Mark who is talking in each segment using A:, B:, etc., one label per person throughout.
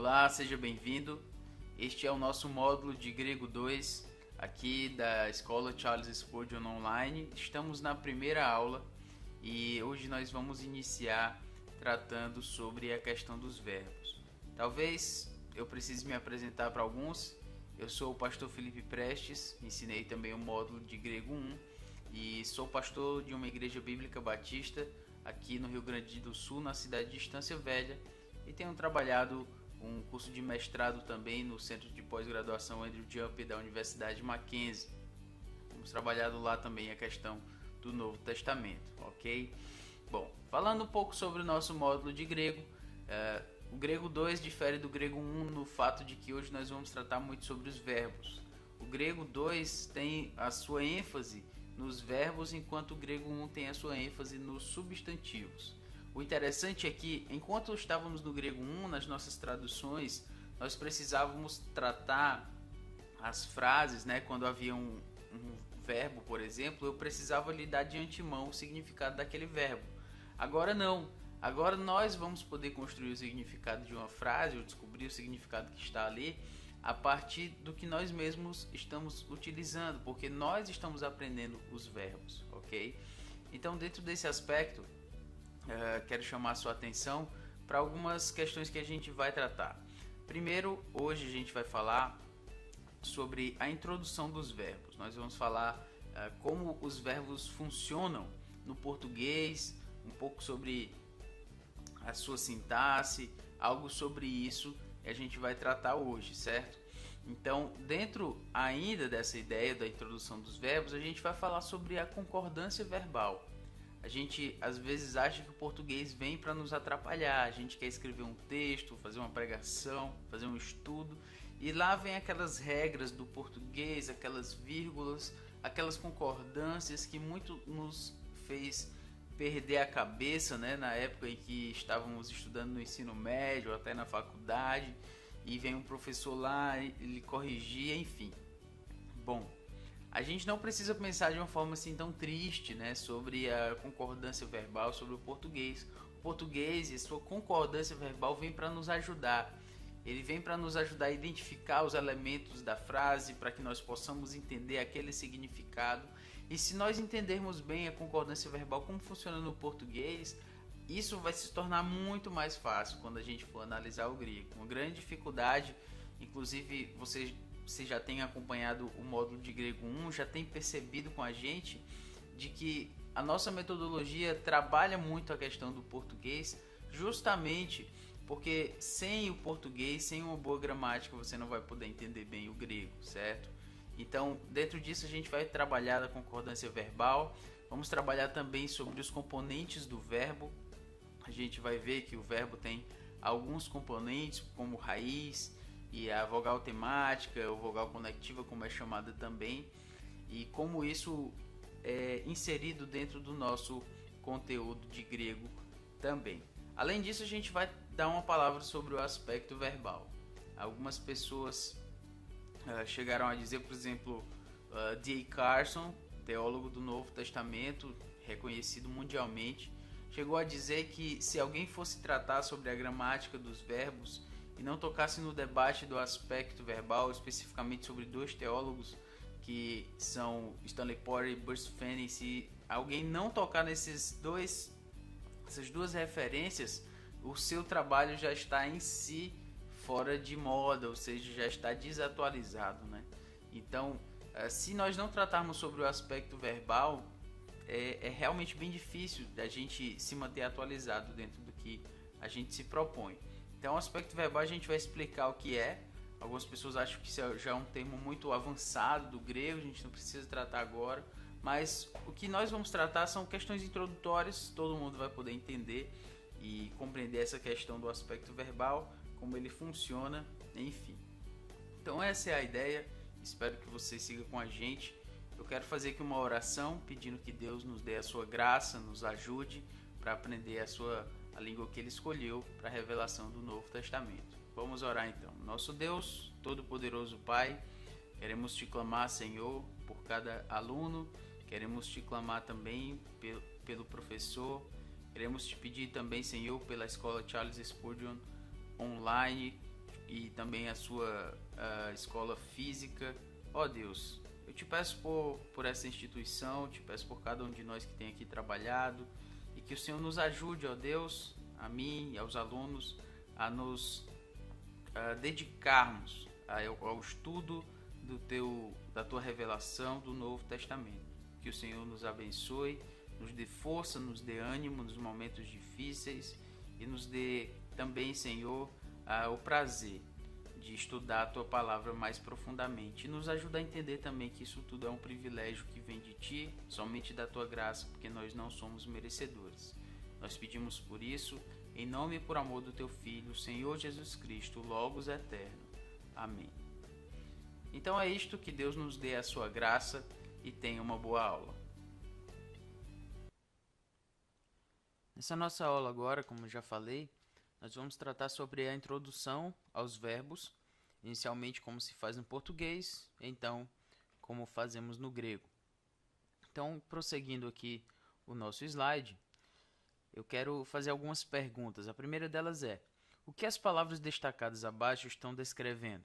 A: Olá, seja bem-vindo. Este é o nosso módulo de Grego 2, aqui da Escola Charles Spurgeon Online. Estamos na primeira aula e hoje nós vamos iniciar tratando sobre a questão dos verbos. Talvez eu precise me apresentar para alguns. Eu sou o pastor Felipe Prestes, ensinei também o módulo de Grego 1 e sou pastor de uma igreja bíblica batista aqui no Rio Grande do Sul, na cidade de Estância Velha, e tenho trabalhado um curso de mestrado também no Centro de Pós-Graduação Andrew Jump da Universidade Mackenzie. Temos trabalhado lá também a questão do Novo Testamento, ok? Bom, falando um pouco sobre o nosso módulo de grego, o grego 2 difere do grego 1 no fato de que hoje nós vamos tratar muito sobre os verbos. O grego 2 tem a sua ênfase nos verbos, enquanto o grego 1 tem a sua ênfase nos substantivos. O interessante é que, enquanto estávamos no grego 1, nas nossas traduções, nós precisávamos tratar as frases, né? Quando havia um verbo, por exemplo, eu precisava lhe dar de antemão o significado daquele verbo. Agora não. Agora nós vamos poder construir o significado de uma frase, ou descobrir o significado que está ali, a partir do que nós mesmos estamos utilizando, porque nós estamos aprendendo os verbos, ok? Então, dentro desse aspecto, quero chamar a sua atenção para algumas questões que a gente vai tratar. Primeiro, hoje a gente vai falar sobre a introdução dos verbos. Nós vamos falar como os verbos funcionam no português, um pouco sobre a sua sintaxe, algo sobre isso a gente vai tratar hoje, certo? Então, dentro ainda dessa ideia da introdução dos verbos, a gente vai falar sobre a concordância verbal. A gente às vezes acha que o português vem para nos atrapalhar. A gente quer escrever um texto, fazer uma pregação, fazer um estudo, e lá vem aquelas regras do português, aquelas vírgulas, aquelas concordâncias que muito nos fez perder a cabeça, né, na época em que estávamos estudando no ensino médio, até na faculdade, e vem um professor lá, ele corrigia, enfim. Bom, a gente não precisa pensar de uma forma assim tão triste, né, sobre a concordância verbal, sobre o português. O português e a sua concordância verbal vem para nos ajudar. Ele vem para nos ajudar a identificar os elementos da frase, para que nós possamos entender aquele significado. E se nós entendermos bem a concordância verbal, como funciona no português, isso vai se tornar muito mais fácil quando a gente for analisar o grego. Uma grande dificuldade, inclusive você já tem acompanhado o módulo de grego 1, já tem percebido com a gente de que a nossa metodologia trabalha muito a questão do português, justamente porque sem o português, sem uma boa gramática, você não vai poder entender bem o grego, certo? Então, dentro disso a gente vai trabalhar a concordância verbal, vamos trabalhar também sobre os componentes do verbo. A gente vai ver que o verbo tem alguns componentes, como raiz e a vogal temática, ou vogal conectiva, como é chamada também, e como isso é inserido dentro do nosso conteúdo de grego também. Além disso, a gente vai dar uma palavra sobre o aspecto verbal. Algumas pessoas chegaram a dizer, por exemplo, D.A. Carson, teólogo do Novo Testamento, reconhecido mundialmente, chegou a dizer que se alguém fosse tratar sobre a gramática dos verbos e não tocasse no debate do aspecto verbal, especificamente sobre dois teólogos que são Stanley Porter e Bruce Fenton, se alguém não tocar essas duas referências, o seu trabalho já está em si fora de moda, ou seja, já está desatualizado, né? Então, se nós não tratarmos sobre o aspecto verbal, é realmente bem difícil da gente se manter atualizado dentro do que a gente se propõe. Então, o aspecto verbal a gente vai explicar o que é. Algumas pessoas acham que isso já é um termo muito avançado do grego, a gente não precisa tratar agora, mas o que nós vamos tratar são questões introdutórias, todo mundo vai poder entender e compreender essa questão do aspecto verbal, como ele funciona, enfim. Então essa é a ideia, espero que você siga com a gente. Eu quero fazer aqui uma oração pedindo que Deus nos dê a sua graça, nos ajude para aprender a língua que Ele escolheu para a revelação do Novo Testamento. Vamos orar então. Nosso Deus, Todo-Poderoso Pai, queremos Te clamar, Senhor, por cada aluno, queremos Te clamar também pelo professor, queremos Te pedir também, Senhor, pela Escola Charles Spurgeon Online, e também a sua escola física. Ó Deus, eu te peço por essa instituição, te peço por cada um de nós que tem aqui trabalhado, e que o Senhor nos ajude, ó Deus, a mim e aos alunos, a nos dedicarmos ao estudo da tua revelação do Novo Testamento. Que o Senhor nos abençoe, nos dê força, nos dê ânimo nos momentos difíceis e nos dê também, Senhor, o prazer de estudar a tua palavra mais profundamente e nos ajuda a entender também que isso tudo é um privilégio que vem de ti, somente da tua graça, porque nós não somos merecedores. Nós pedimos por isso, em nome e por amor do teu Filho, Senhor Jesus Cristo, Logos eterno. Amém. Então é isto, que Deus nos dê a sua graça e tenha uma boa aula. Nessa nossa aula agora, como já falei, nós vamos tratar sobre a introdução aos verbos, inicialmente como se faz no português, então como fazemos no grego. Então, prosseguindo aqui o nosso slide, eu quero fazer algumas perguntas. A primeira delas é: o que as palavras destacadas abaixo estão descrevendo?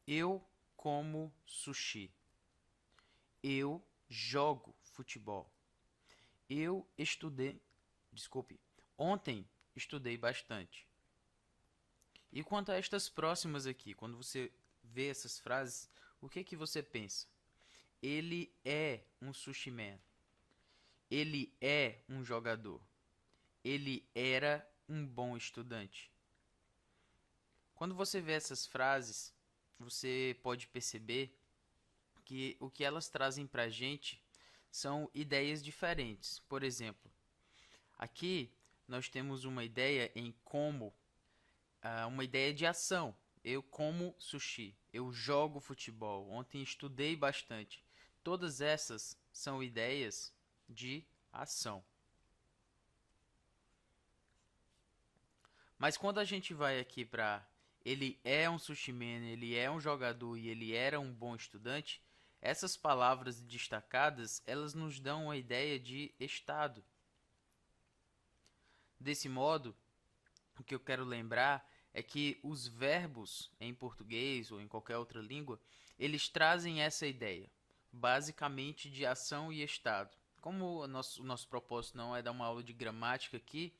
A: Eu como sushi. Eu jogo futebol. Ontem estudei bastante. E quanto a estas próximas aqui, quando você vê essas frases, o que você pensa? Ele é um sushi man. Ele é um jogador. Ele era um bom estudante. Quando você vê essas frases, você pode perceber que o que elas trazem para a gente são ideias diferentes. Por exemplo, aqui nós temos uma ideia em como, uma ideia de ação. Eu como sushi, eu jogo futebol, ontem estudei bastante. Todas essas são ideias de ação. Mas quando a gente vai aqui para ele é um sushi man, ele é um jogador e ele era um bom estudante, essas palavras destacadas, elas nos dão uma ideia de estado. Desse modo, o que eu quero lembrar é que os verbos em português ou em qualquer outra língua, eles trazem essa ideia, basicamente de ação e estado. Como o nosso propósito não é dar uma aula de gramática aqui,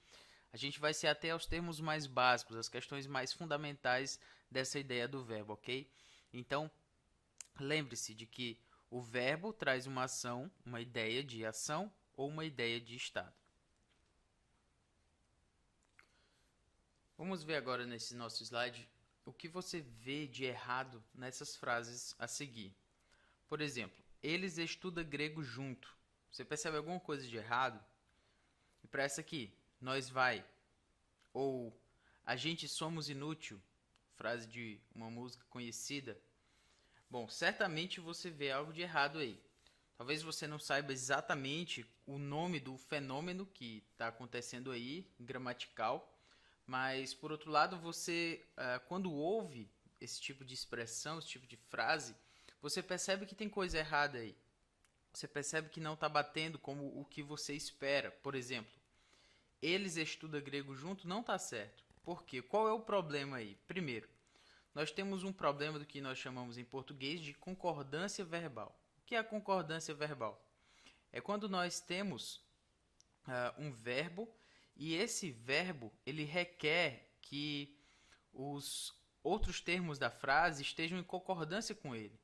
A: a gente vai se ater aos termos mais básicos, as questões mais fundamentais dessa ideia do verbo, ok? Então, lembre-se de que o verbo traz uma ação, uma ideia de ação ou uma ideia de estado. Vamos ver agora nesse nosso slide o que você vê de errado nessas frases a seguir. Por exemplo, eles estudam grego junto. Você percebe alguma coisa de errado? E para essa aqui, nós vai, ou a gente somos inútil, frase de uma música conhecida. Bom, certamente você vê algo de errado aí. Talvez você não saiba exatamente o nome do fenômeno que está acontecendo aí, gramatical, mas por outro lado, você, quando ouve esse tipo de expressão, esse tipo de frase, você percebe que tem coisa errada aí. Você percebe que não está batendo como o que você espera. Por exemplo, eles estudam grego junto, não está certo. Por quê? Qual é o problema aí? Primeiro, nós temos um problema do que nós chamamos em português de concordância verbal. O que é a concordância verbal? É quando nós temos um verbo e esse verbo ele requer que os outros termos da frase estejam em concordância com ele.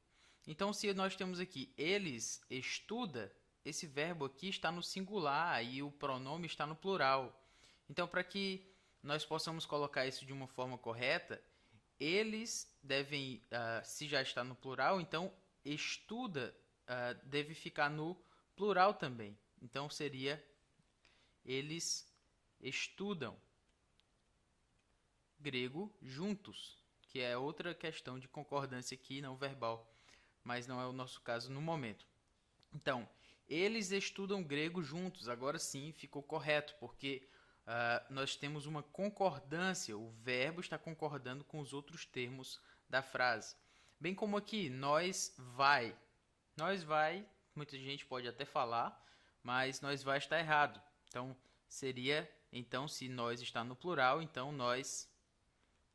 A: Então, se nós temos aqui eles estuda, esse verbo aqui está no singular e o pronome está no plural. Então, para que nós possamos colocar isso de uma forma correta, eles devem, se já está no plural, então estuda deve ficar no plural também. Então, seria eles estudam grego juntos, que é outra questão de concordância aqui, não verbal, mas não é o nosso caso no momento. Então, eles estudam grego juntos, agora sim ficou correto, porque nós temos uma concordância, o verbo está concordando com os outros termos da frase. Bem como aqui, nós vai. Nós vai, muita gente pode até falar, mas nós vai está errado. Então, seria, se nós está no plural, então nós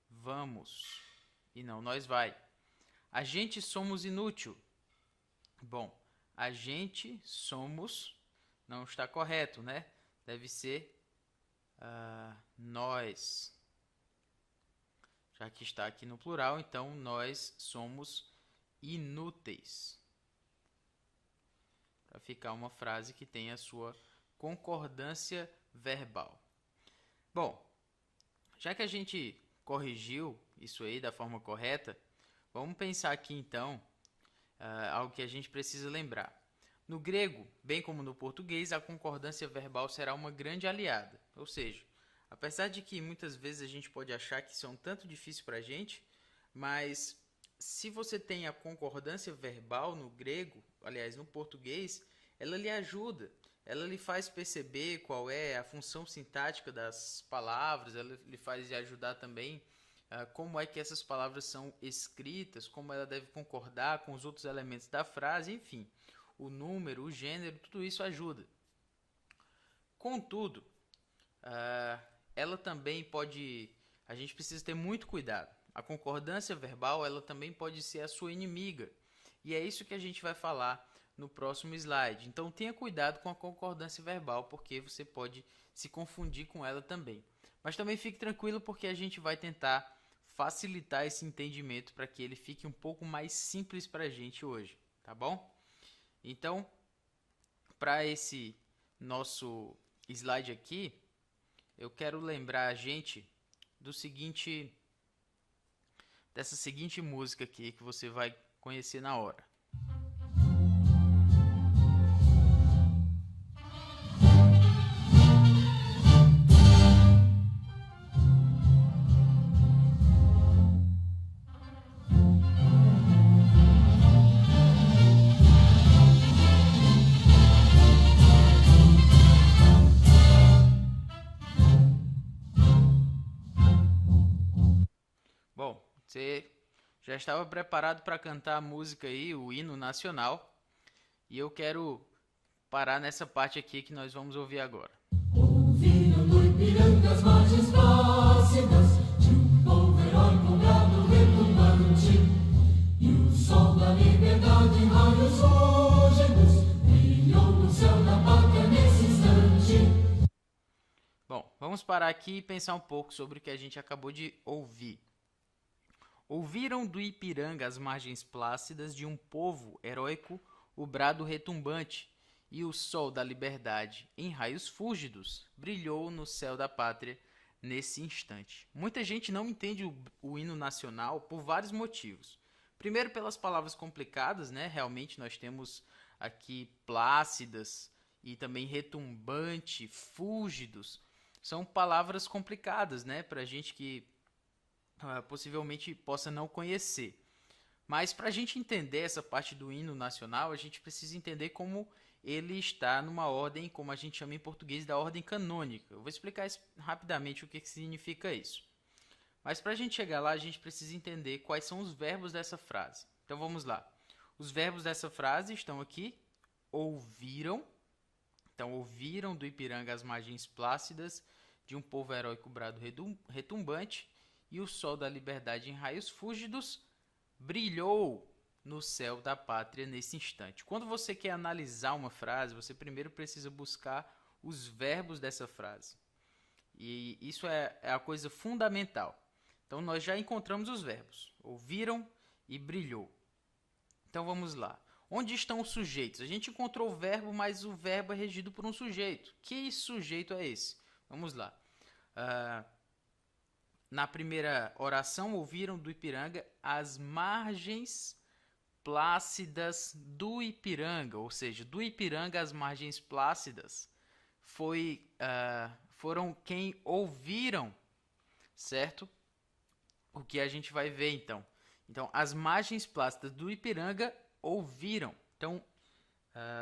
A: vamos e não nós vai. A gente somos inútil. Bom, a gente somos não está correto, né? Deve ser nós. Já que está aqui no plural, então nós somos inúteis. Para ficar uma frase que tenha a sua concordância verbal. Bom, já que a gente corrigiu isso aí da forma correta, vamos pensar aqui então algo que a gente precisa lembrar. No grego, bem como no português, a concordância verbal será uma grande aliada. Ou seja, apesar de que muitas vezes a gente pode achar que isso é um tanto difícil para a gente, mas se você tem a concordância verbal no grego, aliás, no português, ela lhe ajuda. Ela lhe faz perceber qual é a função sintática das palavras, ela lhe faz ajudar também como é que essas palavras são escritas, como ela deve concordar com os outros elementos da frase, enfim, o número, o gênero, tudo isso ajuda. Contudo, ela também pode, a gente precisa ter muito cuidado. A concordância verbal, ela também pode ser a sua inimiga, e é isso que a gente vai falar no próximo slide. Então tenha cuidado com a concordância verbal, porque você pode se confundir com ela também. Mas também fique tranquilo, porque a gente vai tentar facilitar esse entendimento para que ele fique um pouco mais simples para a gente hoje, tá bom? Então, para esse nosso slide aqui, eu quero lembrar a gente dessa seguinte música aqui que você vai conhecer na hora. Bom, você já estava preparado para cantar a música aí, o hino nacional, e eu quero parar nessa parte aqui que nós vamos ouvir agora.
B: Ouviram do Ipiranga as margens plácidas de um povo heróico, brado, retumbante, e o sol da liberdade em raios fúlgidos brilhou no céu da pátria nesse instante.
A: Bom, vamos parar aqui e pensar um pouco sobre o que a gente acabou de ouvir. Ouviram do Ipiranga as margens plácidas de um povo heróico, o brado retumbante, e o sol da liberdade, em raios fúlgidos, brilhou no céu da pátria nesse instante. Muita gente não entende o hino nacional por vários motivos. Primeiro, pelas palavras complicadas, né? Realmente nós temos aqui plácidas e também retumbante, fúlgidos. São palavras complicadas, né? Para gente que possivelmente possa não conhecer. Mas para a gente entender essa parte do hino nacional, a gente precisa entender como ele está numa ordem, como a gente chama em português, da ordem canônica. Eu vou explicar rapidamente o que significa isso. Mas para a gente chegar lá, a gente precisa entender quais são os verbos dessa frase. Então vamos lá. Os verbos dessa frase estão aqui. Ouviram. Então, ouviram do Ipiranga as margens plácidas de um povo heróico brado retumbante, e o sol da liberdade em raios fúlgidos brilhou no céu da pátria nesse instante. Quando você quer analisar uma frase, você primeiro precisa buscar os verbos dessa frase. E isso é a coisa fundamental. Então, nós já encontramos os verbos. Ouviram e brilhou. Então, vamos lá. Onde estão os sujeitos? A gente encontrou o verbo, mas o verbo é regido por um sujeito. Que sujeito é esse? Vamos lá. Na primeira oração, ouviram do Ipiranga as margens plácidas do Ipiranga, ou seja, do Ipiranga as margens plácidas foram quem ouviram, certo? O que a gente vai ver então. Então, as margens plácidas do Ipiranga ouviram. Então,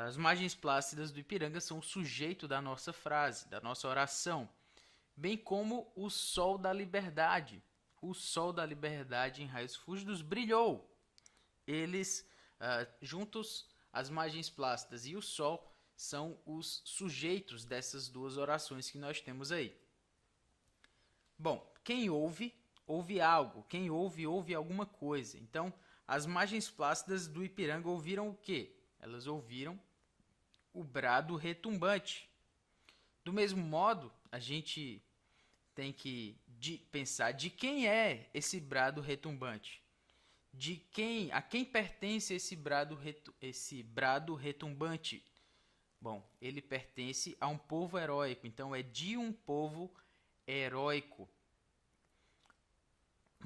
A: as margens plácidas do Ipiranga são o sujeito da nossa frase, da nossa oração. Bem como o sol da liberdade. O sol da liberdade em raios fúlgidos brilhou. Eles, juntos, as margens plácidas e o sol, são os sujeitos dessas duas orações que nós temos aí. Bom, quem ouve ouve algo. Quem ouve, ouve alguma coisa. Então, as margens plácidas do Ipiranga ouviram o quê? Elas ouviram o brado retumbante. Do mesmo modo, a gente tem que pensar de quem é esse brado retumbante. A quem pertence esse brado retumbante? Bom, ele pertence a um povo heróico, então é de um povo heróico.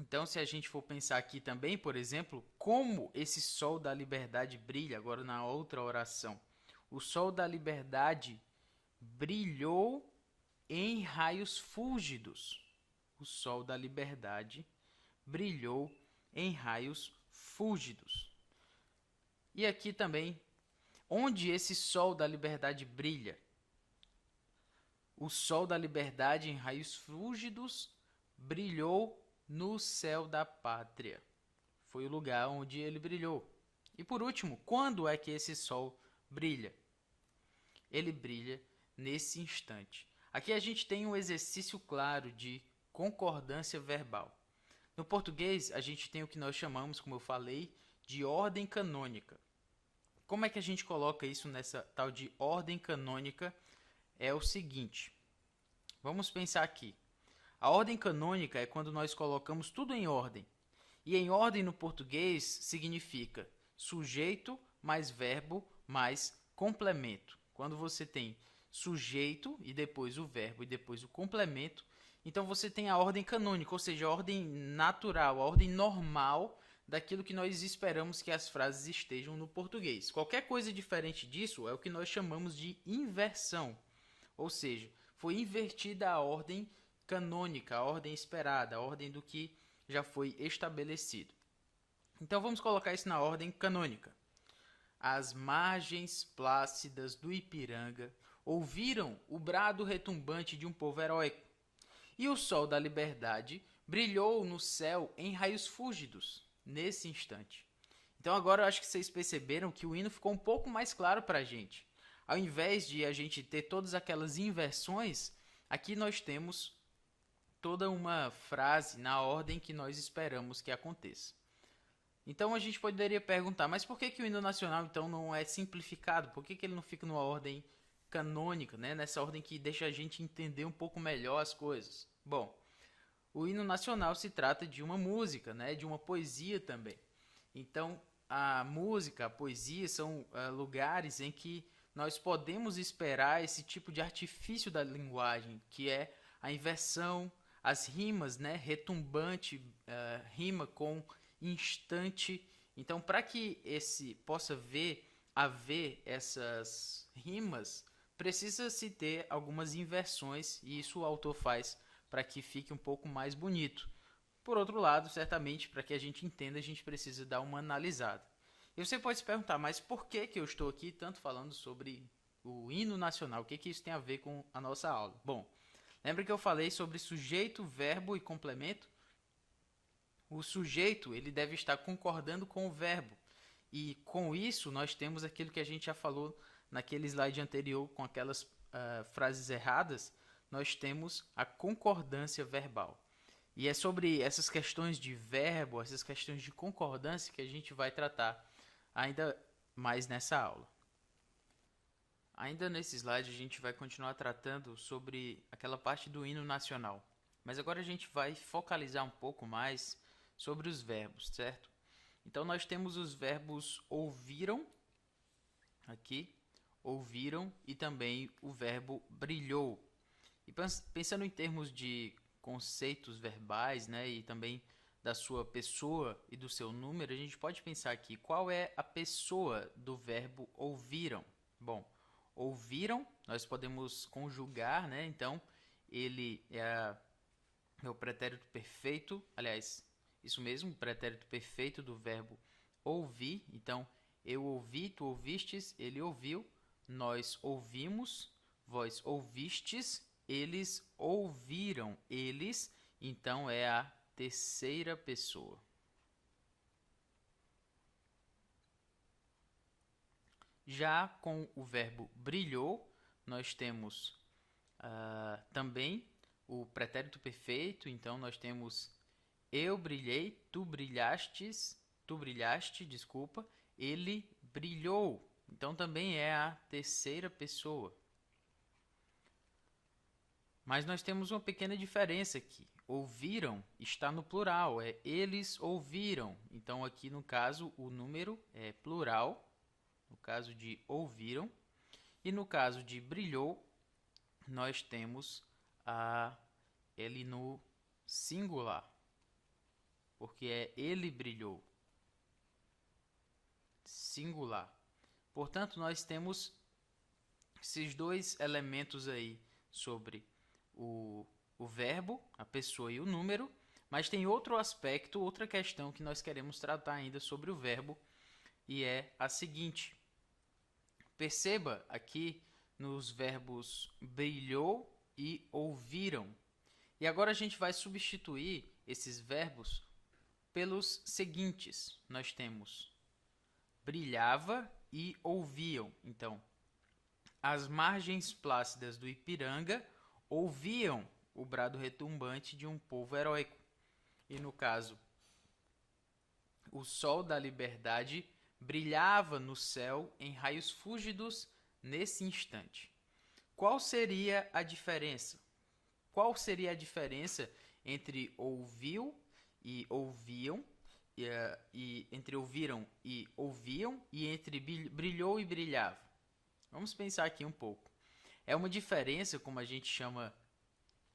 A: Então, se a gente for pensar aqui também, por exemplo, como esse sol da liberdade brilha, agora na outra oração. O sol da liberdade brilhou em raios fúlgidos. O sol da liberdade brilhou em raios fúlgidos. E aqui também, onde esse sol da liberdade brilha? O sol da liberdade em raios fúlgidos brilhou no céu da pátria. Foi o lugar onde ele brilhou. E por último, quando é que esse sol brilha? Ele brilha nesse instante. Aqui a gente tem um exercício claro de concordância verbal. No português, a gente tem o que nós chamamos, como eu falei, de ordem canônica. Como é que a gente coloca isso nessa tal de ordem canônica? É o seguinte, vamos pensar aqui. A ordem canônica é quando nós colocamos tudo em ordem. E em ordem no português significa sujeito mais verbo mais complemento. Quando você tem sujeito e depois o verbo e depois o complemento, então você tem a ordem canônica, ou seja, a ordem natural, a ordem normal daquilo que nós esperamos que as frases estejam no português. Qualquer coisa diferente disso é o que nós chamamos de inversão, ou seja, foi invertida a ordem canônica, a ordem esperada, a ordem do que já foi estabelecido. Então vamos colocar isso na ordem canônica. As margens plácidas do Ipiranga ouviram o brado retumbante de um povo heróico, e o sol da liberdade brilhou no céu em raios fúlgidos, nesse instante. Então agora eu acho que vocês perceberam que o hino ficou um pouco mais claro para a gente. Ao invés de a gente ter todas aquelas inversões, aqui nós temos toda uma frase na ordem que nós esperamos que aconteça. Então a gente poderia perguntar, mas por que o hino nacional então não é simplificado? Por que ele não fica numa ordem canônica, né? Nessa ordem que deixa a gente entender um pouco melhor as coisas? Bom, o hino nacional se trata de uma música, né? De uma poesia também. Então a música, a poesia são lugares em que nós podemos esperar esse tipo de artifício da linguagem, que é a inversão, as rimas, né? Retumbante, rima com instante. Então, para que esse possa haver essas rimas, precisa-se ter algumas inversões, e isso o autor faz para que fique um pouco mais bonito. Por outro lado, certamente, para que a gente entenda, a gente precisa dar uma analisada. E você pode se perguntar, mas por que eu estou aqui tanto falando sobre o hino nacional? O que isso tem a ver com a nossa aula? Bom, lembra que eu falei sobre sujeito, verbo e complemento? O sujeito ele deve estar concordando com o verbo. E com isso nós temos aquilo que a gente já falou naquele slide anterior com aquelas frases erradas. Nós temos a concordância verbal. E é sobre essas questões de verbo, essas questões de concordância que a gente vai tratar ainda mais nessa aula. Ainda nesse slide a gente vai continuar tratando sobre aquela parte do hino nacional. Mas agora a gente vai focalizar um pouco mais sobre os verbos, certo? Então nós temos os verbos ouviram, aqui, ouviram, e também o verbo brilhou. E pensando em termos de conceitos verbais, né, e também da sua pessoa e do seu número, a gente pode pensar aqui, qual é a pessoa do verbo ouviram? Bom, ouviram, nós podemos conjugar, né, então ele é o pretérito perfeito, aliás, isso mesmo, pretérito perfeito do verbo ouvir. Então, eu ouvi, tu ouvistes, ele ouviu, nós ouvimos, vós ouvistes, eles ouviram, eles, então é a terceira pessoa. Já com o verbo brilhou, nós temos também o pretérito perfeito, então nós temos eu brilhei, tu brilhaste, desculpa, ele brilhou. Então também é a terceira pessoa. Mas nós temos uma pequena diferença aqui. Ouviram está no plural, é eles ouviram. Então aqui no caso o número é plural, no caso de ouviram. E no caso de brilhou, nós temos ele no singular, porque é ele brilhou, singular. Portanto, nós temos esses dois elementos aí sobre o verbo, a pessoa e o número, mas tem outro aspecto, outra questão que nós queremos tratar ainda sobre o verbo, e é a seguinte. Perceba aqui nos verbos brilhou e ouviram. E agora a gente vai substituir esses verbos pelos seguintes. Nós temos brilhava e ouviam. Então, as margens plácidas do Ipiranga ouviam o brado retumbante de um povo heróico. E no caso, o sol da liberdade brilhava no céu em raios fúlgidos nesse instante. Qual seria a diferença? Qual seria a diferença entre ouviu e ouviam, e entre ouviram e ouviam, e entre brilhou e brilhava? Vamos pensar aqui um pouco. É uma diferença, como a gente chama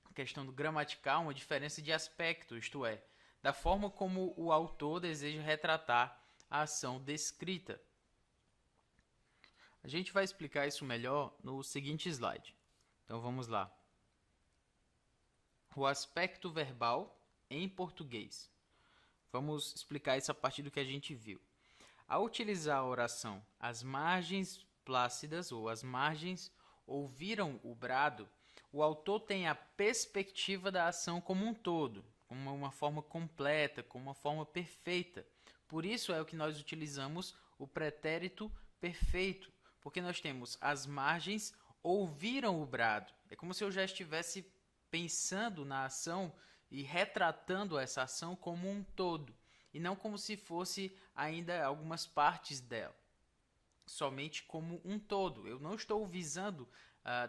A: a questão do gramatical, uma diferença de aspecto, isto é, da forma como o autor deseja retratar a ação descrita. A gente vai explicar isso melhor no seguinte slide. Então vamos lá. O aspecto verbal em português. Vamos explicar isso a partir do que a gente viu. Ao utilizar a oração as margens plácidas ou as margens ouviram o brado, o autor tem a perspectiva da ação como um todo, como uma forma completa, como uma forma perfeita. Por isso é o que nós utilizamos o pretérito perfeito, porque nós temos as margens ouviram o brado. É como se eu já estivesse pensando na ação e retratando essa ação como um todo, e não como se fosse ainda algumas partes dela, somente como um todo. Eu não estou visando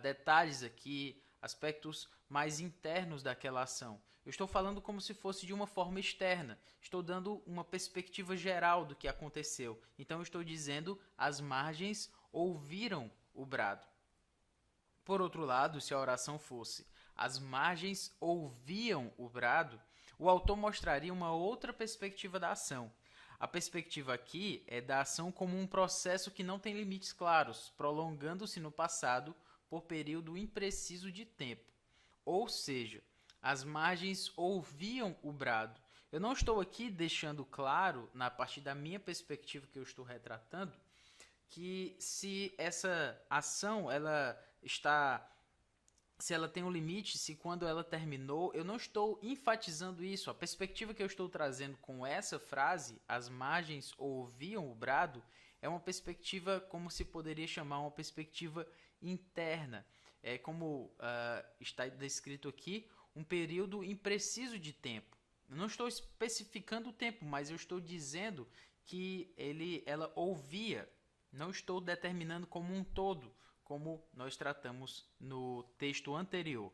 A: detalhes aqui, aspectos mais internos daquela ação. Eu estou falando como se fosse de uma forma externa. Estou dando uma perspectiva geral do que aconteceu. Então, eu estou dizendo as margens ouviram o brado. Por outro lado, se a oração fosse as margens ouviam o brado, o autor mostraria uma outra perspectiva da ação. A perspectiva aqui é da ação como um processo que não tem limites claros, prolongando-se no passado por período impreciso de tempo. Ou seja, as margens ouviam o brado. Eu não estou aqui deixando claro, na partir da minha perspectiva que eu estou retratando, que se essa ação se ela tem um limite, se quando ela terminou, eu não estou enfatizando isso. A perspectiva que eu estou trazendo com essa frase, as margens ouviam o brado, é uma perspectiva, como se poderia chamar, uma perspectiva interna. É como está descrito aqui, um período impreciso de tempo. Eu não estou especificando o tempo, mas eu estou dizendo que ela ouvia. Não estou determinando como um todo, como nós tratamos no texto anterior.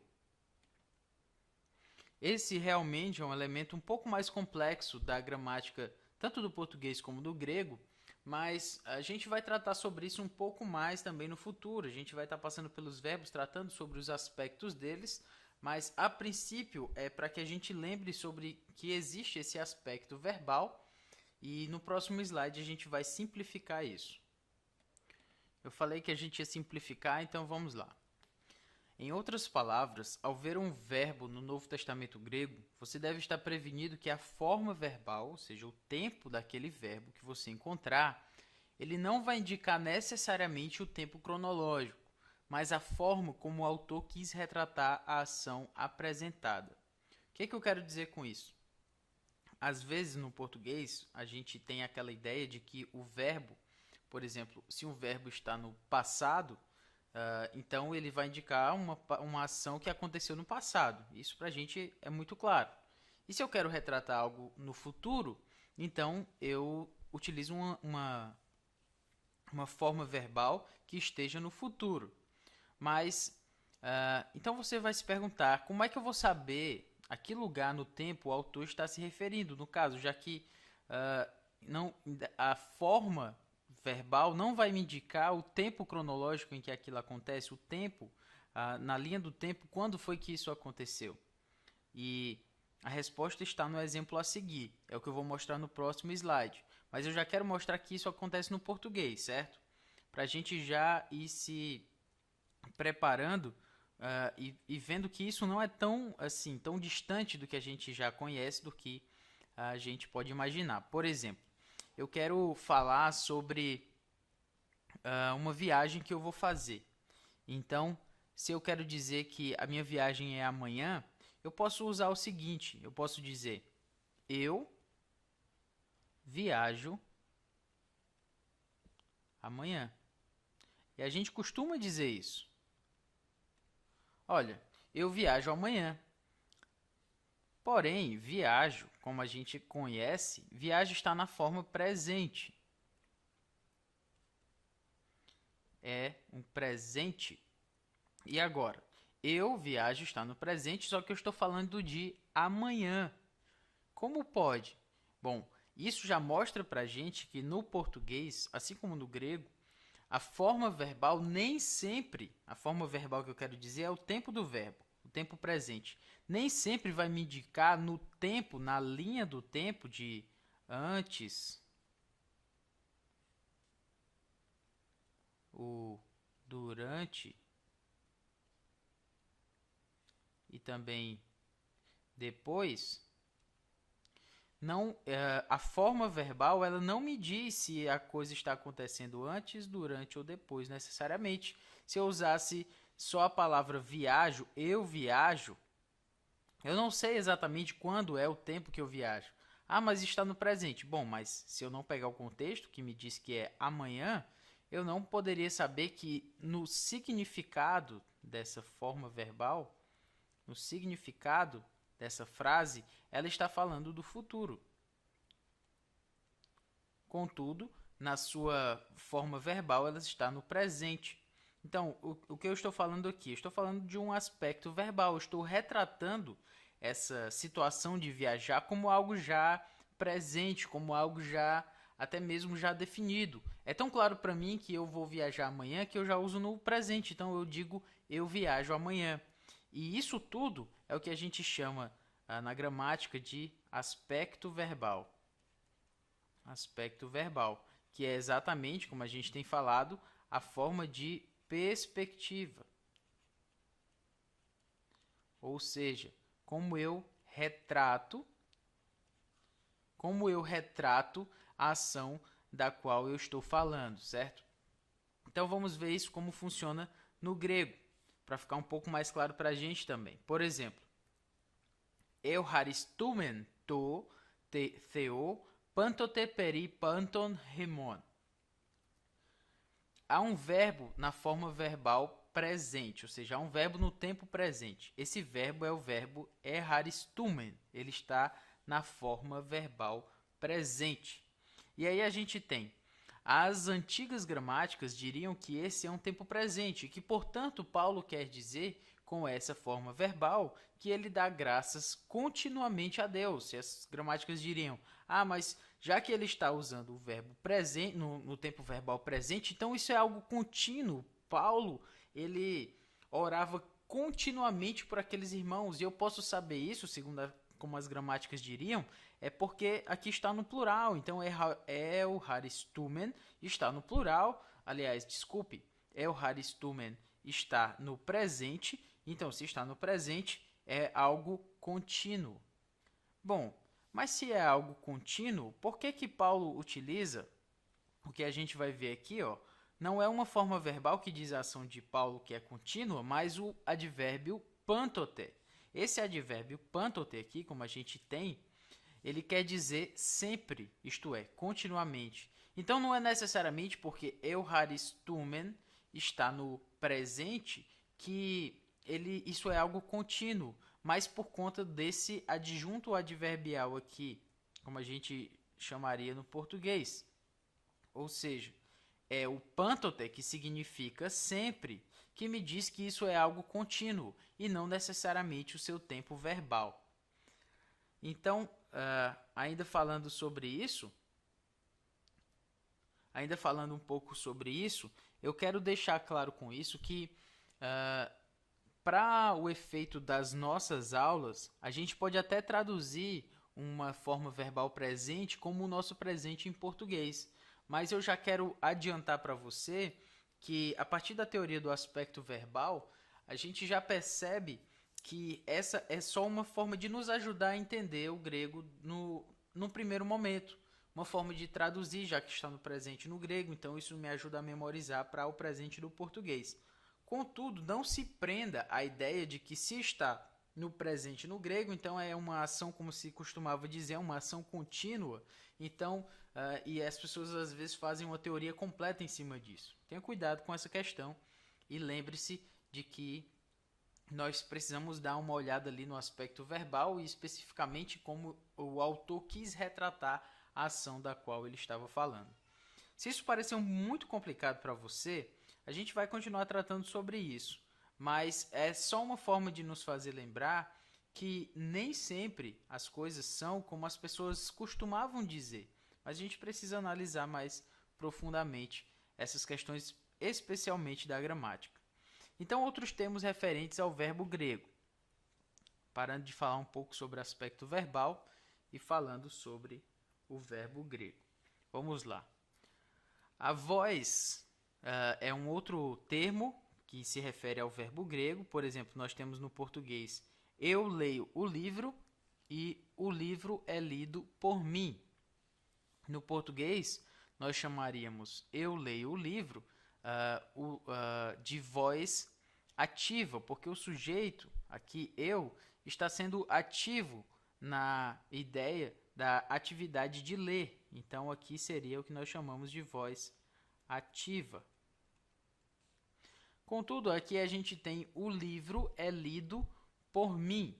A: Esse realmente é um elemento um pouco mais complexo da gramática, tanto do português como do grego, mas a gente vai tratar sobre isso um pouco mais também no futuro. A gente vai estar passando pelos verbos, tratando sobre os aspectos deles, mas a princípio é para que a gente lembre sobre que existe esse aspecto verbal, e no próximo slide a gente vai simplificar isso. Eu falei que a gente ia simplificar, então vamos lá. Em outras palavras, ao ver um verbo no Novo Testamento grego, você deve estar prevenido que a forma verbal, ou seja, o tempo daquele verbo que você encontrar, ele não vai indicar necessariamente o tempo cronológico, mas a forma como o autor quis retratar a ação apresentada. O que eu quero dizer com isso? Às vezes, no português, a gente tem aquela ideia de que o verbo, por exemplo, se um verbo está no passado, então ele vai indicar uma ação que aconteceu no passado. Isso para a gente é muito claro. E se eu quero retratar algo no futuro, então eu utilizo uma forma verbal que esteja no futuro. Mas, então você vai se perguntar, como é que eu vou saber a que lugar no tempo o autor está se referindo? No caso, já que não, a forma verbal não vai me indicar o tempo cronológico em que aquilo acontece, o tempo, na linha do tempo, quando foi que isso aconteceu. E a resposta está no exemplo a seguir, é o que eu vou mostrar no próximo slide. Mas eu já quero mostrar que isso acontece no português, certo? Para a gente já ir se preparando e vendo que isso não é tão assim tão distante do que a gente já conhece, do que a gente pode imaginar. Por exemplo, eu quero falar sobre uma viagem que eu vou fazer. Então, se eu quero dizer que a minha viagem é amanhã, eu posso usar o seguinte, eu posso dizer: eu viajo amanhã. E a gente costuma dizer isso. Olha, eu viajo amanhã. Porém, viajo, como a gente conhece, viajo está na forma presente. É um presente. E agora? Eu viajo está no presente, só que eu estou falando de amanhã. Como pode? Bom, isso já mostra pra gente que no português, assim como no grego, a forma verbal nem sempre, a forma verbal que eu quero dizer é o tempo do verbo, o tempo presente. Nem sempre vai me indicar no tempo, na linha do tempo de antes, o durante e também depois. Não, a forma verbal ela não me diz se a coisa está acontecendo antes, durante ou depois necessariamente. Se eu usasse só a palavra viajo, eu não sei exatamente quando é o tempo que eu viajo. Ah, mas está no presente. Bom, mas se eu não pegar o contexto, que me diz que é amanhã, eu não poderia saber que no significado dessa forma verbal, no significado dessa frase, ela está falando do futuro. Contudo, na sua forma verbal, ela está no presente. Então, o que eu estou falando aqui? Eu estou falando de um aspecto verbal. Eu estou retratando essa situação de viajar como algo já presente, como algo já até mesmo já definido. É tão claro para mim que eu vou viajar amanhã que eu já uso no presente. Então, eu digo eu viajo amanhã. E isso tudo é o que a gente chama na gramática de aspecto verbal. Aspecto verbal, que é exatamente, como a gente tem falado, a forma de perspectiva. Ou seja, como eu retrato a ação da qual eu estou falando, certo? Então vamos ver isso como funciona no grego, para ficar um pouco mais claro para a gente também. Por exemplo, eucharistumen to theo pantote peri panton hemon. Há um verbo na forma verbal presente, ou seja, há um verbo no tempo presente. Esse verbo é o verbo eucharistumen. Ele está na forma verbal presente. E aí a gente tem as antigas gramáticas diriam que esse é um tempo presente, e que, portanto, Paulo quer dizer com essa forma verbal que ele dá graças continuamente a Deus. E as gramáticas diriam: ah, mas já que ele está usando o verbo presente no tempo verbal presente, então isso é algo contínuo. Paulo, ele orava continuamente por aqueles irmãos, e eu posso saber isso, segundo como as gramáticas diriam, é porque aqui está no plural. Então, eucharistumen está no plural. Aliás, desculpe, eucharistumen está no presente. Então, se está no presente, é algo contínuo. Bom, mas se é algo contínuo, por que Paulo utiliza o que a gente vai ver aqui, ó? Não é uma forma verbal que diz a ação de Paulo que é contínua, mas o advérbio pantote. Esse advérbio pantote aqui, como a gente tem, ele quer dizer sempre, isto é, continuamente. Então não é necessariamente porque eucharistumen está no presente que isso é algo contínuo, mas por conta desse adjunto adverbial aqui, como a gente chamaria no português. Ou seja, é o pantote, que significa sempre, que me diz que isso é algo contínuo e não necessariamente o seu tempo verbal. Então, ainda falando um pouco sobre isso, eu quero deixar claro com isso que para o efeito das nossas aulas, a gente pode até traduzir uma forma verbal presente como o nosso presente em português. Mas eu já quero adiantar para você que, a partir da teoria do aspecto verbal, a gente já percebe que essa é só uma forma de nos ajudar a entender o grego no primeiro momento. Uma forma de traduzir, já que está no presente no grego, então isso me ajuda a memorizar para o presente do português. Contudo, não se prenda à ideia de que se está no presente no grego, então é uma ação, como se costumava dizer, uma ação contínua. Então, e as pessoas às vezes fazem uma teoria completa em cima disso. Tenha cuidado com essa questão e lembre-se de que nós precisamos dar uma olhada ali no aspecto verbal e especificamente como o autor quis retratar a ação da qual ele estava falando. Se isso pareceu muito complicado para você, a gente vai continuar tratando sobre isso, mas é só uma forma de nos fazer lembrar que nem sempre as coisas são como as pessoas costumavam dizer, mas a gente precisa analisar mais profundamente essas questões, especialmente da gramática. Então, outros termos referentes ao verbo grego, parando de falar um pouco sobre o aspecto verbal e falando sobre o verbo grego. Vamos lá. A voz é um outro termo que se refere ao verbo grego. Por exemplo, nós temos no português: eu leio o livro e o livro é lido por mim. No português, nós chamaríamos eu leio o livro de voz ativa, porque o sujeito, aqui eu, está sendo ativo na ideia da atividade de ler. Então, aqui seria o que nós chamamos de voz ativa. Contudo, aqui a gente tem o livro é lido por mim.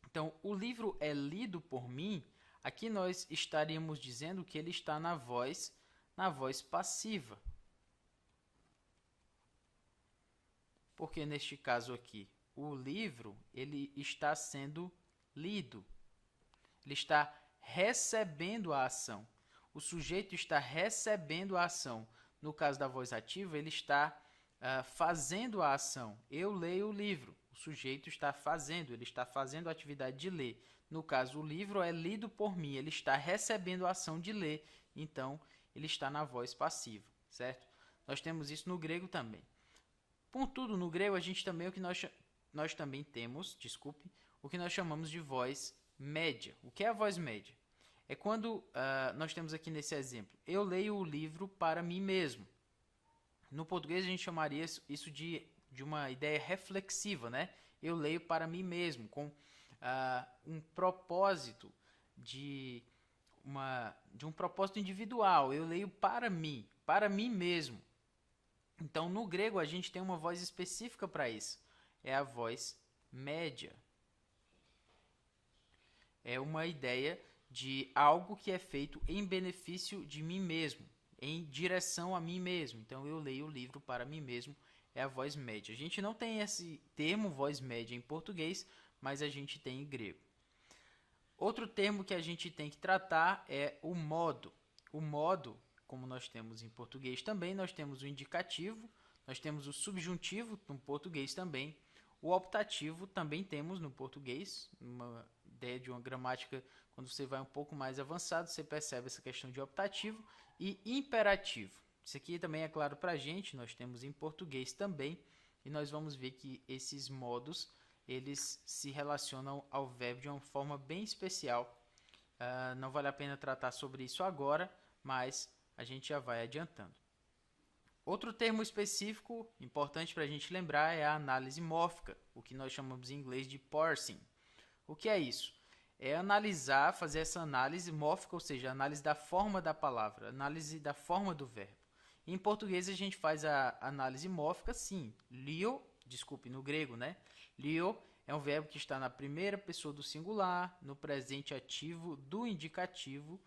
A: Então, o livro é lido por mim, aqui nós estaríamos dizendo que ele está na voz passiva. Porque neste caso aqui, o livro ele está sendo lido. Ele está recebendo a ação. O sujeito está recebendo a ação. No caso da voz ativa, ele está fazendo a ação. Eu leio o livro. O sujeito está fazendo, ele está fazendo a atividade de ler. No caso, o livro é lido por mim. Ele está recebendo a ação de ler. Então, ele está na voz passiva, certo? Nós temos isso no grego também. Contudo, no grego, a gente também nós também temos, o que nós chamamos de voz média. O que é a voz média? É quando nós temos aqui nesse exemplo, eu leio o livro para mim mesmo. No português a gente chamaria isso de uma ideia reflexiva, né? Eu leio para mim mesmo, com um propósito de um propósito individual. Eu leio para mim mesmo. Então, no grego a gente tem uma voz específica para isso. É a voz média. É uma ideia de algo que é feito em benefício de mim mesmo, em direção a mim mesmo. Então, eu leio o livro para mim mesmo, é a voz média. A gente não tem esse termo voz média em português, mas a gente tem em grego. Outro termo que a gente tem que tratar é o modo. O modo, como nós temos em português também, nós temos o indicativo, nós temos o subjuntivo no português também, o optativo também temos no português, uma ideia de uma gramática. Quando você vai um pouco mais avançado, você percebe essa questão de optativo e imperativo. Isso aqui também é claro para a gente, nós temos em português também, e nós vamos ver que esses modos, eles se relacionam ao verbo de uma forma bem especial. Não vale a pena tratar sobre isso agora, mas a gente já vai adiantando. Outro termo específico importante para a gente lembrar é a análise mórfica, o que nós chamamos em inglês de parsing. O que é isso? É analisar, fazer essa análise mórfica, ou seja, análise da forma da palavra, análise da forma do verbo. Em português a gente faz a análise mórfica, sim. No grego, né? Lio é um verbo que está na primeira pessoa do singular, no presente ativo do indicativo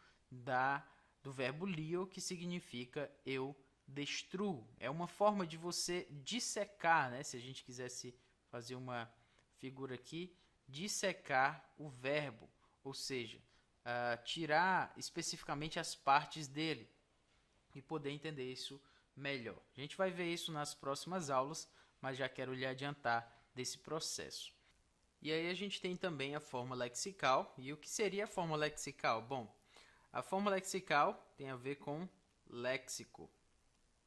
A: do verbo lio, que significa eu destruo. É uma forma de você dissecar, né? Se a gente quisesse fazer uma figura aqui, dissecar o verbo, ou seja, tirar especificamente as partes dele e poder entender isso melhor. A gente vai ver isso nas próximas aulas, mas já quero lhe adiantar desse processo. E aí a gente tem também a forma lexical. E o que seria a forma lexical? Bom, a forma lexical tem a ver com léxico,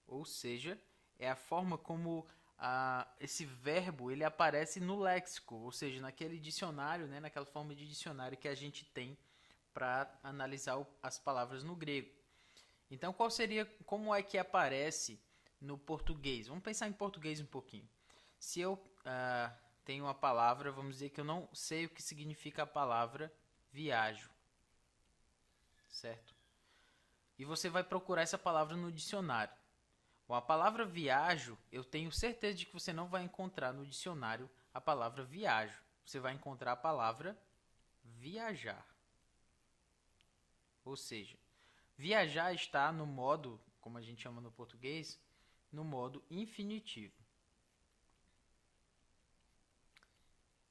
A: ou seja, é a forma como esse verbo ele aparece no léxico, ou seja, naquele dicionário, né, naquela forma de dicionário que a gente tem para analisar as palavras no grego. Então, como é que aparece no português? Vamos pensar em português um pouquinho. Se eu tenho uma palavra, vamos dizer que eu não sei o que significa a palavra viajo, certo? E você vai procurar essa palavra no dicionário. Com a palavra viajo, eu tenho certeza de que você não vai encontrar no dicionário a palavra viajo. Você vai encontrar a palavra viajar. Ou seja, viajar está no modo, como a gente chama no português, no modo infinitivo.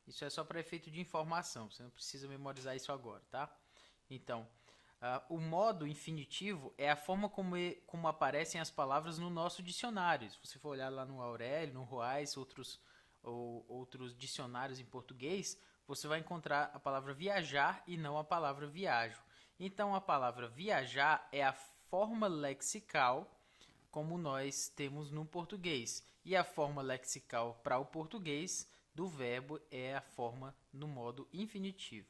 A: Isso é só para efeito de informação, você não precisa memorizar isso agora, tá? Então, o modo infinitivo é a forma como aparecem as palavras no nosso dicionário. Se você for olhar lá no Aurélio, no Ruais, outros dicionários em português, você vai encontrar a palavra viajar e não a palavra viajo. Então, a palavra viajar é a forma lexical como nós temos no português. E a forma lexical para o português do verbo é a forma no modo infinitivo.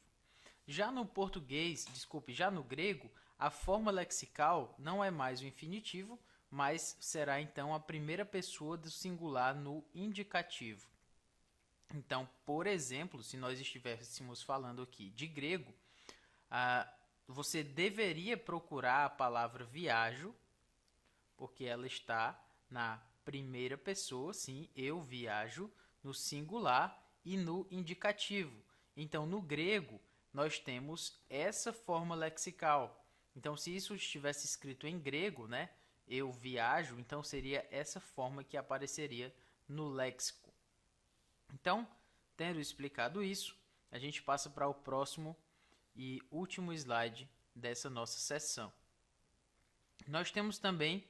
A: Já no grego, a forma lexical não é mais o infinitivo, mas será então a primeira pessoa do singular no indicativo. Então, por exemplo, se nós estivéssemos falando aqui de grego, você deveria procurar a palavra viajo, porque ela está na primeira pessoa, sim, eu viajo, no singular e no indicativo. Então, no grego, nós temos essa forma lexical. Então, se isso estivesse escrito em grego, né, eu viajo, então seria essa forma que apareceria no léxico. Então, tendo explicado isso, a gente passa para o próximo e último slide dessa nossa sessão. Nós temos também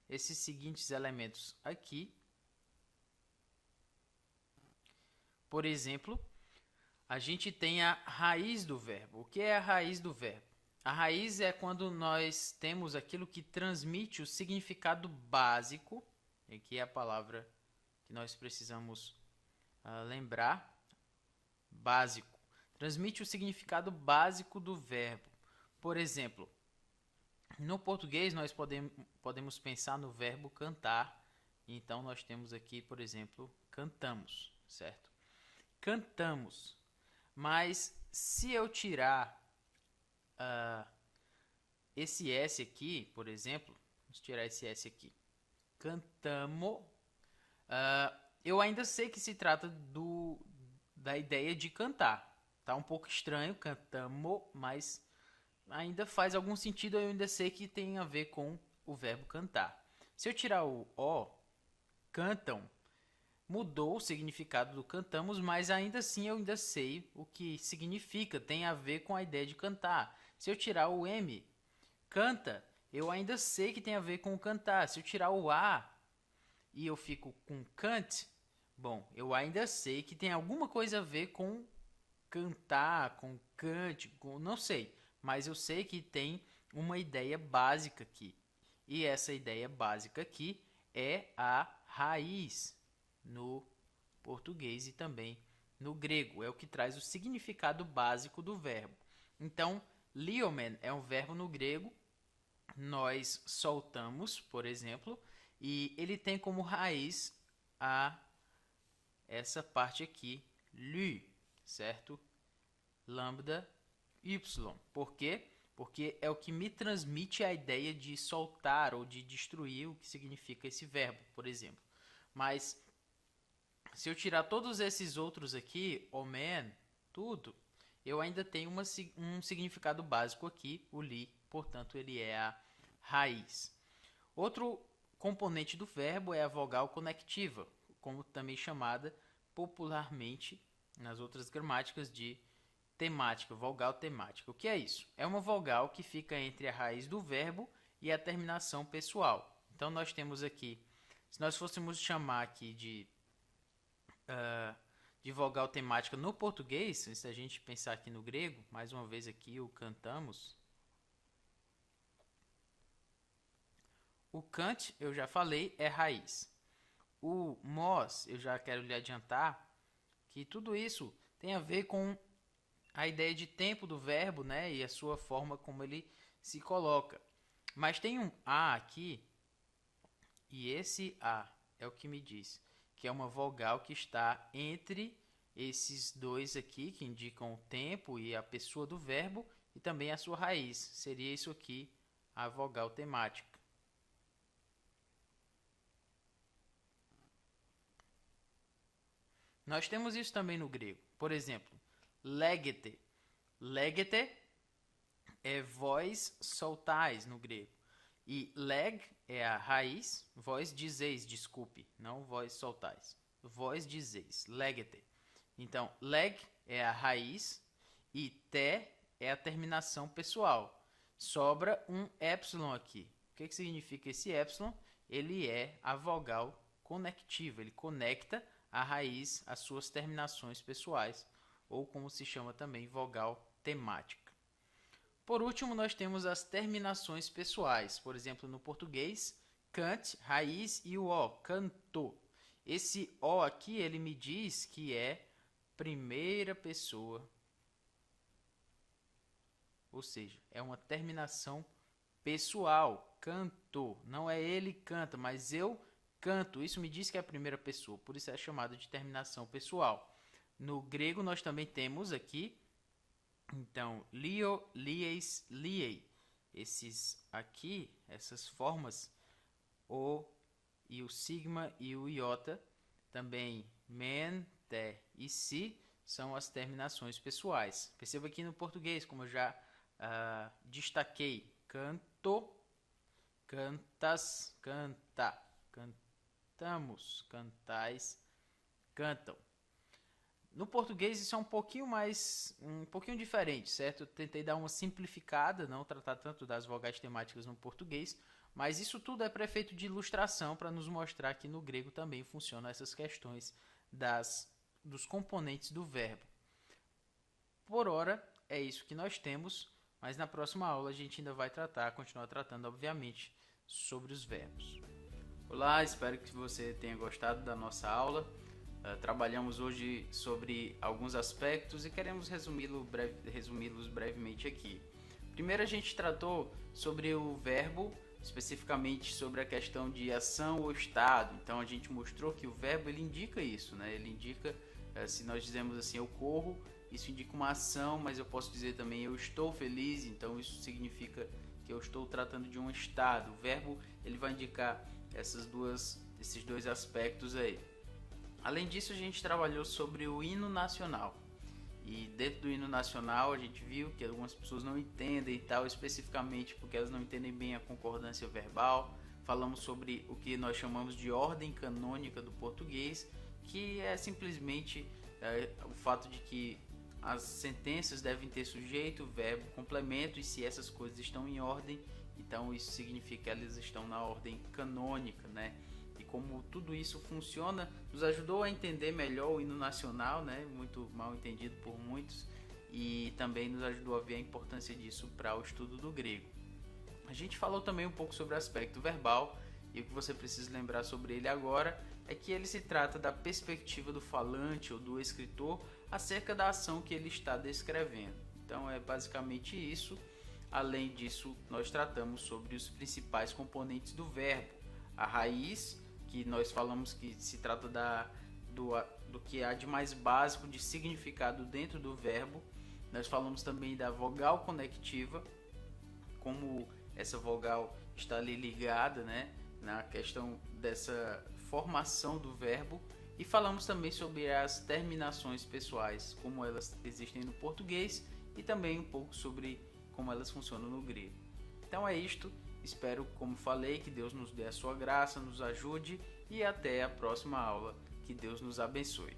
A: esses seguintes elementos aqui. Por exemplo, a gente tem a raiz do verbo. O que é a raiz do verbo? A raiz é quando nós temos aquilo que transmite o significado básico, aqui é a palavra que nós precisamos lembrar, básico. Transmite o significado básico do verbo. Por exemplo, no português nós podemos pensar no verbo cantar. Então nós temos aqui, por exemplo, cantamos, certo? Cantamos. Mas se eu tirar esse S aqui, por exemplo, vamos tirar esse S aqui, cantamo, eu ainda sei que se trata da ideia de cantar. Tá um pouco estranho, cantamo, mas ainda faz algum sentido, eu ainda sei que tem a ver com o verbo cantar. Se eu tirar o O, cantam, mudou o significado do cantamos, mas ainda assim eu ainda sei o que significa, tem a ver com a ideia de cantar. Se eu tirar o M, canta, eu ainda sei que tem a ver com cantar. Se eu tirar o A e eu fico com cant, bom, eu ainda sei que tem alguma coisa a ver com cantar, com cante, não sei, mas eu sei que tem uma ideia básica aqui. E essa ideia básica aqui é a raiz no português e também no grego. É o que traz o significado básico do verbo. Então, liomen é um verbo no grego. Nós soltamos, por exemplo, e ele tem como raiz essa parte aqui, lu, certo? Lambda y. Por quê? Porque é o que me transmite a ideia de soltar ou de destruir, o que significa esse verbo, por exemplo. Mas Se eu tirar todos esses outros aqui, o man, tudo, eu ainda tenho um significado básico aqui, o li, portanto ele é a raiz. Outro componente do verbo é a vogal conectiva, como também chamada popularmente nas outras gramáticas de temática, vogal temática. O que é isso? É uma vogal que fica entre a raiz do verbo e a terminação pessoal. Então nós temos aqui, se nós fôssemos chamar aqui de vogal temática no português, se a gente pensar aqui no grego, mais uma vez aqui o cantamos. O cante, eu já falei, é raiz. O mos, eu já quero lhe adiantar que tudo isso tem a ver com a ideia de tempo do verbo, né, e a sua forma como ele se coloca. Mas tem um a aqui, e esse a é o que me diz que é uma vogal que está entre esses dois aqui, que indicam o tempo e a pessoa do verbo, e também a sua raiz. Seria isso aqui, a vogal temática. Nós temos isso também no grego. Por exemplo, legete. Legete é vós soltais no grego. E leg é a raiz, vós dizeis, desculpe, não vós soltais. Vós dizeis, legete. Então, leg é a raiz e te é a terminação pessoal. Sobra um epsilon aqui. O que significa esse epsilon? Ele é a vogal conectiva, ele conecta a raiz às suas terminações pessoais, ou como se chama também, vogal temática. Por último, nós temos as terminações pessoais. Por exemplo, no português, cante, raiz e o O, cantou. Esse O aqui, ele me diz que é primeira pessoa. Ou seja, é uma terminação pessoal. Cantou. Não é ele canta, mas eu canto. Isso me diz que é a primeira pessoa. Por isso é chamado de terminação pessoal. No grego, nós também temos aqui então, lio, lies, liei. Esses aqui, essas formas, o e o sigma e o iota, também men, te e si, são as terminações pessoais. Perceba aqui no português, como eu já destaquei, canto, cantas, canta, cantamos, cantais, cantam. No português isso é um pouquinho diferente, certo? Eu tentei dar uma simplificada, não tratar tanto das vogais temáticas no português, mas isso tudo é para efeito de ilustração, para nos mostrar que no grego também funcionam essas questões dos componentes do verbo. Por hora, é isso que nós temos, mas na próxima aula a gente ainda vai continuar tratando, obviamente, sobre os verbos. Olá, espero que você tenha gostado da nossa aula. Trabalhamos hoje sobre alguns aspectos e queremos resumi-los brevemente aqui. Primeiro a gente tratou sobre o verbo, especificamente sobre a questão de ação ou estado. Então a gente mostrou que o verbo ele indica isso, né? Ele indica, se nós dizemos assim, eu corro, isso indica uma ação, mas eu posso dizer também eu estou feliz, então isso significa que eu estou tratando de um estado. O verbo ele vai indicar esses dois aspectos aí. Além disso, a gente trabalhou sobre o hino nacional. E dentro do hino nacional, a gente viu que algumas pessoas não entendem e tal, especificamente porque elas não entendem bem a concordância verbal. Falamos sobre o que nós chamamos de ordem canônica do português, que é simplesmente o fato de que as sentenças devem ter sujeito, verbo, complemento, e se essas coisas estão em ordem, então isso significa que elas estão na ordem canônica, né? E como tudo isso funciona, nos ajudou a entender melhor o hino nacional, né? Muito mal entendido por muitos, e também nos ajudou a ver a importância disso para o estudo do grego. A gente falou também um pouco sobre o aspecto verbal, e o que você precisa lembrar sobre ele agora é que ele se trata da perspectiva do falante ou do escritor acerca da ação que ele está descrevendo. Então é basicamente isso. Além disso, nós tratamos sobre os principais componentes do verbo. A raiz, que nós falamos que se trata do que há de mais básico de significado dentro do verbo. Nós falamos também da vogal conectiva, como essa vogal está ali ligada, né, na questão dessa formação do verbo. E falamos também sobre as terminações pessoais, como elas existem no português, e também um pouco sobre como elas funcionam no grego. Então é isto, espero, como falei, que Deus nos dê a sua graça, nos ajude e até a próxima aula. Que Deus nos abençoe.